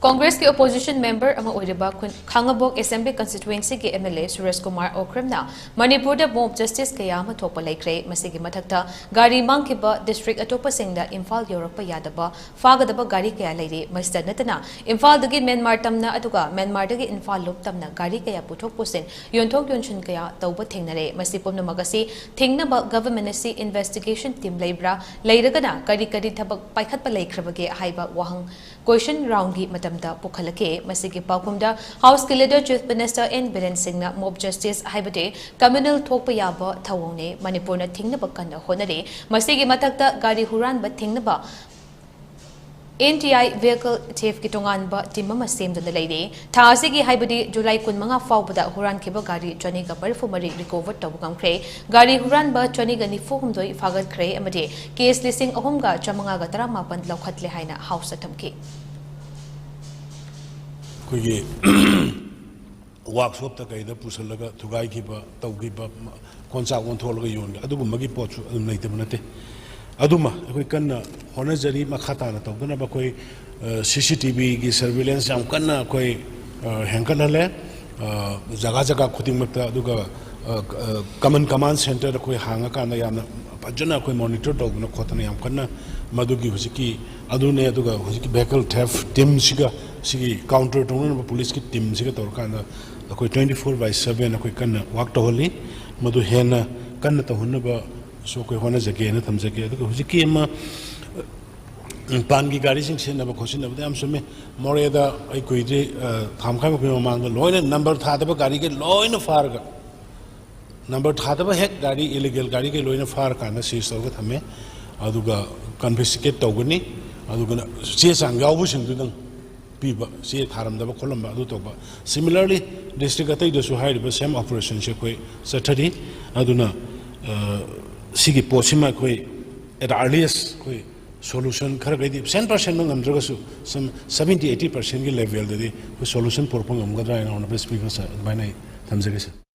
Congress के opposition member ama oiriba Khangabok Assembly constituency के MLA Suresh Kumar Okramna Manipur da mob justice kaya ama thopa laikre masigi mathakta gaari mangkiba district atopa singda Imphal Yorokpa yadaba fagadaba gaari kaya laire masda natana Imphal dagi Myanmar tamna aduga Myanmar dagi Imphal lop tamna gaari kaya puthok pusin yonthok yonchun kaya tauba thengnare masi pomna magasi thengnaba government asi investigation team laibra lairagana kari thabak paikhatpa laikhrabage haiba wahang question round gi matamda pukhalake masigi paukumda House ke leader Chief Minister N.BIREN singna mob justice haibade communal thokpa yaba thawone Manipur na thingnaba kanna honare masigi mathakta gaari huranba thingnaba NTI vehicle theft ki tonganba timama semduna leire tha asigi haibadi July 15 faobada hurankhiba gaari 24 recover tawgamkhre gaari huranba 24 fagatkhare amade case listing 3,918 laukhatle haina house athamki कोई workshop तक कहीं पुसलगा थुगाई की तौकीब कौनसा कौन थोलगा योन अदुगुम्बगी पोचु नहीं बनते अदुमा कोई कन्ना होनजरी मखाता न तौदना कोई CCTV की सर्विलेंस याम कन्ना कोई हैंकल हले जगह जगह खुदिमता अदुगा कमन कमांड सेंटर कोई हांगा काना याम फजना कोई मॉनिटर तौदना खोतना याम कन्ना मधुगी हुजिकी अदुने अदुगा हुजिकी vehicle theft team सिगा सिगी काउंटर टोन पुलिस की टीम सिगा तौर काना कोई 24/7 कोई कन्ना वर्क तौली मधु हेना कन्ना तौहनबा सो कोई होना जगे न थमजगे अदुगा हुजिकी एमा पान की गाड़ी सिंग सेनबा खोसिनबा याम सुमे मोरेदा आई कोई जे थामखाम को मांग लोइना नंबर थादबा गाड़ी के लोइना फारगा नंबर थादबा हेक गाड़ी इलीगल गाड़ी के लोइना फार काना सीज तौगा थमे अदुगा कन्फिस्केट तौगनी अदुगा से सांग यावबु सिंगदुदं पीबा से थारमदबा खोलमबा अदु तौबा सिमिलरली डिस्ट्रिक्ट अतै दसु हाइरिबा सेम ऑपरेशन से कोई सथरी अदुना सिगी पोसिमा कोई एट अर्लिएस्ट कोई solution खर गइदि 100% नंगमद्रगसु सम 70-80% की लेवल ददि कोई सॉल्यूशन पोरपंग हमगद्रा इन ऑन बेस पीबा स बाइनाइ थमजगे